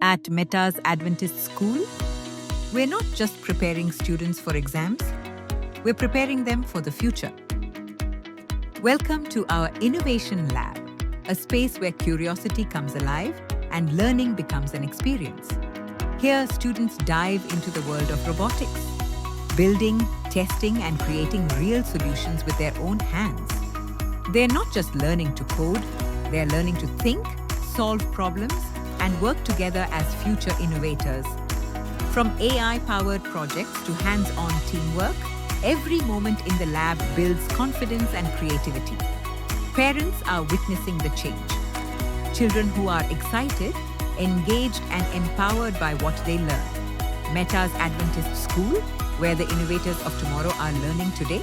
At Meta's Adventist School, we're not just preparing students for exams, we're preparing them for the future. Welcome to our Innovation Lab, a space where curiosity comes alive and learning becomes an experience. Here, students dive into the world of robotics, building, testing, and creating real solutions with their own hands. They're not just learning to code, they're learning to think, solve problems, and work together as future innovators. From AI-powered projects to hands-on teamwork, every moment in the lab builds confidence and creativity. Parents are witnessing the change. Children who are excited, engaged, and empowered by what they learn. Meta's Adventist School, where the innovators of tomorrow are learning today.